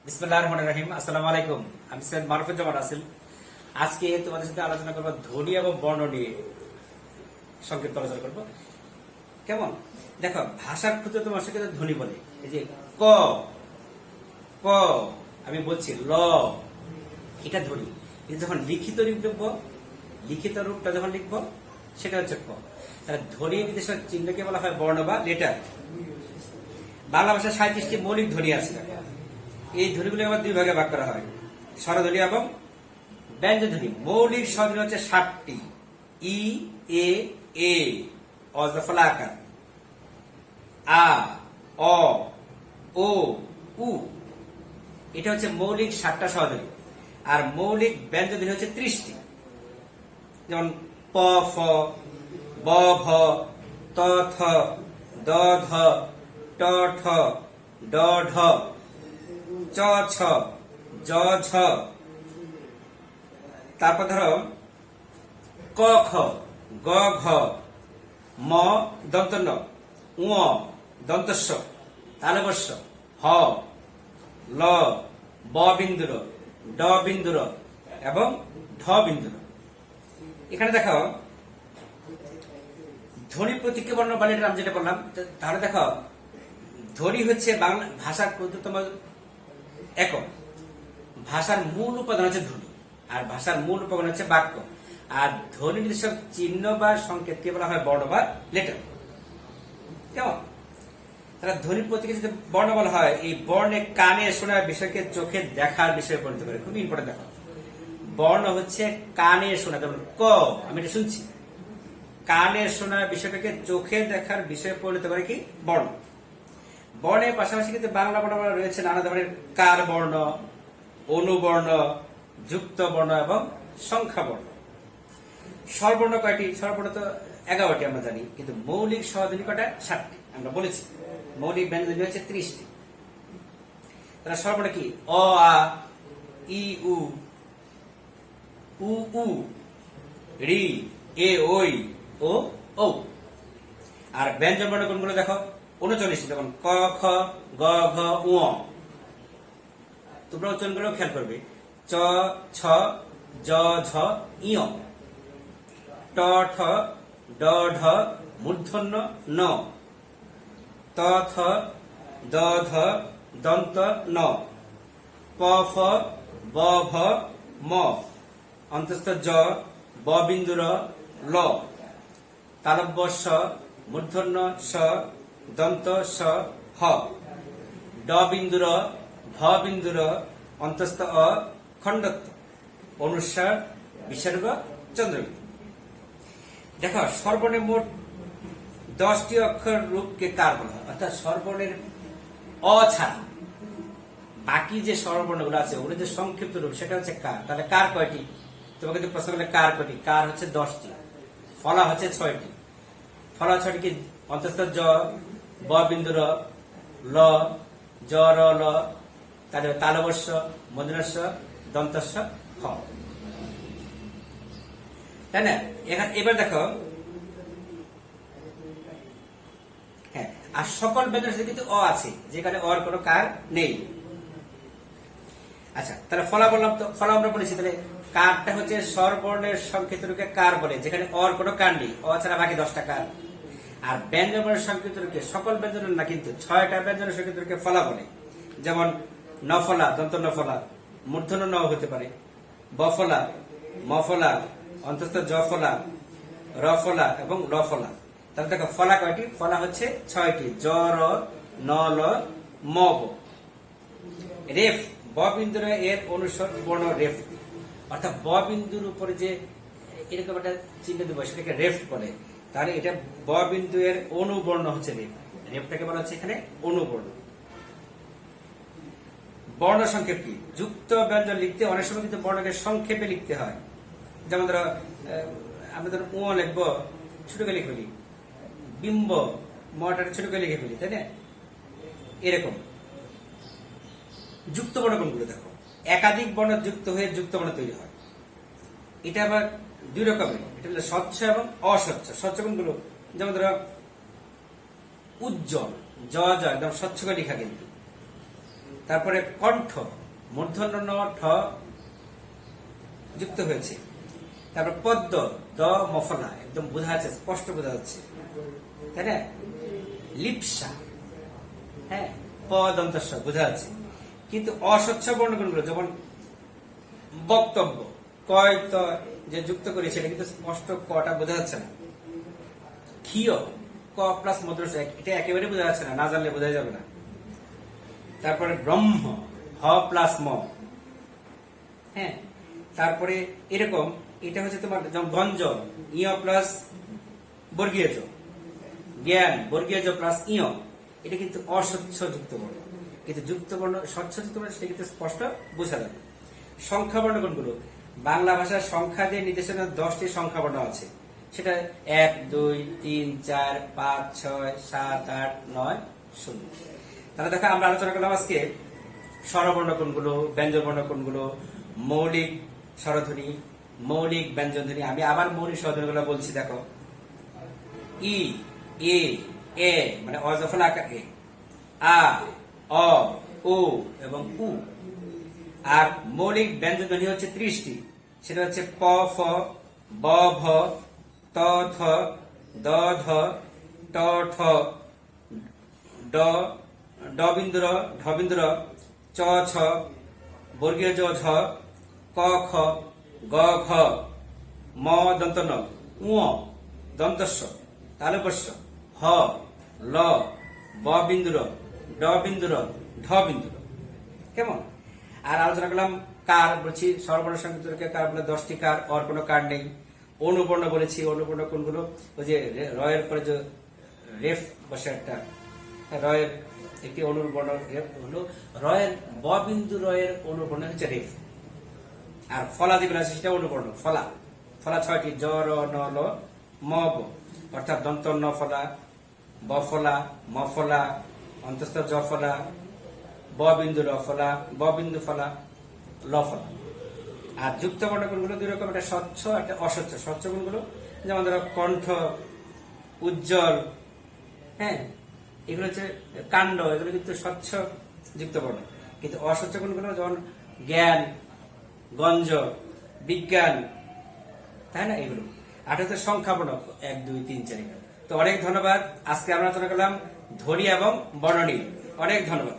বিসমিল্লাহির রহমানির রহিম। আসসালামু আলাইকুম। আমি সৈয়দ মারুফুজ্জামান রাসেল। আজকে তোমাদের সাথে আলোচনা করব ধ্বনি এবং বর্ণ নিয়ে, সংক্ষিপ্ত আলোচনা করব। কেমন? দেখো, ভাষার ক্ষুদ্রতম অংশকে ধ্বনি বলে। এই যে ক ক আমি বলছি ল, এটা ধ্বনি। কিন্তু যখন লিখিত রূপ লিখবো, লিখিত রূপটা যখন লিখবো সেটা হচ্ছে ক। তাহলে ধ্বনি নির্দেশক চিহ্নকে বলা হয় বর্ণ বা লেটার। বাংলা ভাষায় 37টি মৌলিক ধ্বনি আছে। এই ধ্বনিগুলি আবার দুই ভাগে ভাগ করা হয়, স্বরধ্বনি এবং ব্যঞ্জনধ্বনি। মৌলিক স্বরধ্বনি হচ্ছে 7টি। ই, এ, এ অজফলা আকার, আ, অ, ও, উ। এটা হচ্ছে মৌলিক 7টা স্বরধ্বনি। আর মৌলিক ব্যঞ্জনধ্বনি হচ্ছে 30টি। যেমন প, ফ, ব, ভ, ত, থ, দ, ধ, ট, ঠ, ড, ঢ, চ, ছ, জ, ঝ। তারপর ধরো ক, খ, গ, ঘ, ম দন্ত ন, উ দন্তস্ব, তালবস্য, হ, ল, ব বিন্দুর, ড বিন্দুর এবং ঢ বিন্দুর। এখানে দেখো ধ্বনি প্রতীকী বর্ণ বা লেটার আমি যেটা বললাম। তাহলে দেখো, ধ্বনি হচ্ছে বাংলা ভাষার ক্ষুদ্রতম একক। ভাষার মূল উপাদান হচ্ছে ধ্বনি, আর ভাষার মূল উপাদান হচ্ছে বাক্য। আর ধ্বনি নির্দেশক চিহ্ন বা সংকেতকে বলা হয় বর্ণ বা লেটার। কেমন? তাহলে ধ্বনি প্রতীকে যদি বর্ণ বলা হয়, এই বর্ণে কানে শোনার বিষয়কে চোখে দেখার বিষয়ে পরিণত করে। খুবই ইম্পর্টেন্ট। দেখো, বর্ণ হচ্ছে কানে শোনা। যেমন ক, আমি এটা শুনছি। কানে শোনার বিষয়টাকে চোখে দেখার বিষয়ে পরিণত করে কি বর্ণ। বর্ণের পাশাপাশি কিন্তু বাংলা বর্ণ রয়েছে নানা ধরনের কার বর্ণ, অনুবর্ণ, যুক্ত বর্ণ এবং সংখ্যা বর্ণ। স্বরবর্ণ কয়টি? স্বরবর্ণ তো 11টি আমরা জানি, কিন্তু মৌলিক স্বরধ্বনি কয়টা? 7টি আমরা বলেছি। মৌলিক ব্যঞ্জনধ্বনি হচ্ছে 30টি। তাহলে স্বরবর্ণ কি? অ, আ, ই, উ, উ, উ, রি, এ, ওই, ও, ও। আর ব্যঞ্জন বর্ণ কোনগুলো দেখো? 39। যেমন ক, খ, গ, ঘ, উ। তোমরা উচ্চারণগুলো খেয়াল করবে। চ, ছ, জ, ঝ, ইয়, ট, ঠ, ড, ঢ, মূর্ধন্য ন, ত, থ, দ, ধ, দন্ত ন, প, ফ, ব, ভ, ম, অন্তস্থ জ, ব বিন্দুর, ল, তালব্য স, মূর্ধন্য স, দন্ত স, হ, ড বিন্দুর, ভ বিন্দুর, অন্তস্থ অ, খণ্ডত্ব, অনুস্বার, বিসর্গ, চন্দ্রবিন্দু। দেখো, স্বরবর্ণের মোট 10টি অক্ষর রূপকে কার বলা হয়। অর্থাৎ স্বরবর্ণের অ ছাড়া বাকি যে স্বরবর্ণগুলো আছে, ওগুলো যে সংক্ষিপ্ত রূপ, সেটা হচ্ছে কার। তাহলে কার কয়টি? তোমাকে যদি প্রশ্ন করলে কার কয়টি, কার হচ্ছে 10টি, ফলা হচ্ছে 6টি। ফলা 6টি কি? অন্তস্থ জ, ব বিন্দুর, ল, জ, র, ল, তাহলে তালবস্য, মূর্ধন্যস্ব, দন্তস্ব, হ। তাই না? এবার দেখো, হ্যাঁ, আর সকল ব্যঞ্জনের সাথে কিন্তু অ আছে, যেখানে অর কোনো কার নেই। আচ্ছা, তাহলে ফলা বললাম। তো ফলা আমরা বলেছি, তাহলে কারটা হচ্ছে স্বরবর্ণের সংক্ষিপ্ত রূপে কার বলে, যেখানে অর কোনো কার নেই। অ ছাড়া বাকি 10টা কার। আর ব্যঞ্জন বর্ণের সংক্ষিপ্ত রূপে সকল ব্যঞ্জনের না, কিন্তু 6টা ব্যঞ্জনের সংক্ষিপ্ত রূপে ফলা বলে। যেমন নফলা, দন্ত নফলা, মূর্ধন্য ন হতে পারে, বফলা, মফলা, অন্তস্থ জফলা, রফলা এবং লফলা। তাহলে দেখো, ফলা কয়টি? ফলা হচ্ছে 6টি। জ, র, ন, ল, ম, ব। রেফ, ব বিন্দুর এর অনুসর বর্ণ রেফ। অর্থাৎ ব বিন্দুর উপরে যে এরকম একটা চিহ্ন দেবো, সেটাকে রেফ বলে। তাহলে এটা ব বিন্দু এর অনুবর্ণ হচ্ছে রেফ। রেফটাকে বলা হচ্ছে এখানে অনুবর্ণ। বর্ণ সংক্ষেপ কি? যুক্ত ব্যঞ্জন লিখতে অনেক সময় কিন্তু বর্ণকে সংক্ষেপে লিখতে হয়। যেমন ধরো, আমরা ধরো উ লিখবো, ছোট করে লিখে ফেলি। বিম্ব, মটাকে ছোট করে লিখে ফেলি, তাই না? এরকম। যুক্ত বর্ণ কোনগুলো? দেখো, একাধিক বর্ণ যুক্ত হয়ে যুক্ত বর্ণ তৈরি হয়। এটা আবার দুই রকমের। এটা হলো স্বচ্ছ এবং অস্বচ্ছ। স্বচ্ছ কোনগুলো? যেমন ধরো উজ্জ্বল, জ, জ একদম স্বচ্ছ করে লেখা, কিন্তু তারপরে কণ্ঠ, মূর্ধন্য ঠ যুক্ত হয়েছে। তারপর পদ্ম, দ মফলা, একদম বোঝা যাচ্ছে, স্পষ্ট বোঝা যাচ্ছে, তাই না? লিপসা, হ্যাঁ, প দন্তস্ব বোঝা যাচ্ছে। কিন্তু অস্বচ্ছ বর্ণগুলো যেমন বক্তব্য, কয় ত যে যুক্ত করি সেটা কিন্তু স্পষ্ট কটা বোঝা যাচ্ছে না। ক্ষীয়, ক প্লাস মদ্রস, এটা একেবারে বোঝা যাচ্ছে না, না জানলে বোঝা যাবে না। তারপরে ব্রহ্ম, হ প্লাস ম, হ্যাঁ। তারপরে এরকম, এটা হচ্ছে তোমার যেমন গঞ্জ, ইয় প্লাস বর্গীয় জ, জ্ঞান বর্গীয় জ প্লাস ইয়, এটা কিন্তু অস্বচ্ছ যুক্ত বর্ণ। কিন্তু যুক্ত বর্ণ, স্বচ্ছ যুক্ত বর্ণ, সেটা কিন্তু স্পষ্ট বোঝা যাবে। সংখ্যা বর্ণ কোনগুলো? বাংলা ভাষার সংখ্যা দিয়ে নির্দেশনা 10টি সংখ্যা বর্ণ আছে। সেটা 1, 2, 3, 4, 5, 6, 7, 8, 9, 0। তাহলে দেখো আমরা আলোচনা করলাম আজকে স্বরবর্ণ কোনগুলো, ব্যঞ্জন বর্ণ কোনগুলো, মৌলিক স্বরধ্বনি, মৌলিক ব্যঞ্জনধ্বনি। আমি আবার মৌলিক স্বরধ্বনিগুলো বলছি, দেখো ই, এ, এ মানে অজফলা আকার এ, আ, অ, ও এবং উ। আর মৌলিক ব্যঞ্জনধ্বনি হচ্ছে 30টি। সেটা হচ্ছে প, ফ, ব, ভ, ত, থ, দ, ধ, ট, ঠ, ড, ড বিন্দুর, ঢ বিন্দুর, চ, ছ, বর্গীয় জ, ঝ, ক, খ, গ, ঘ, ম দন্ত ন, উ দন্তস্ব, তালব্যস্য, হ, ল, ব বিন্দুর, ড বিন্দুর, ঢ বিন্দুর। কেমন? আর আলোচনা করলাম কার, বলছি স্বরবর্ণ সংযুক্তকে কার বলে 10টি কার, আর কোনো কার নেই। অনুবর্ণ বলেছি, অনুবর্ণ কোনগুলো? ওই যে রয়ের পরে যে রেফ বসে একটা, রয়ের একটি অনুবর্ণ রেফ হলো রয়ের, ব বিন্দু রয়ের অনুবর্ণ হচ্ছে রেফ। আর ফলা যেগুলো আছে সেটা অনুবর্ণ, ফলা। ফলা 6টি, জ, র, ন, ল, ম, ব, অর্থাৎ দন্ত ন ফলা, ব ফলা, ম ফলা, অন্তস্থ জ ফলা, ব বিন্দু র ফলা, ব বিন্দু ফলা, ল ফলা। আর যুক্ত বর্ণ কোনগুলো? 2 রকম, একটা স্বচ্ছ, একটা অস্বচ্ছ। স্বচ্ছ কোনগুলো? যেমন ধরো কণ্ঠ, উজ্জ্বল, হ্যাঁ, এগুলো হচ্ছে কাণ্ড, এগুলো কিন্তু স্বচ্ছ যুক্ত বর্ণ। কিন্তু অস্বচ্ছ কোনগুলো? যেমন জ্ঞান, গঞ্জ, বিজ্ঞান, তাই না, এগুলো। আর হচ্ছে সংখ্যা বর্ণ 1, 2, 3, 4। তো অনেক ধন্যবাদ। আজকে আমরা আলোচনা করলাম ধ্বনি এবং বর্ণ নিয়ে। অনেক ধন্যবাদ।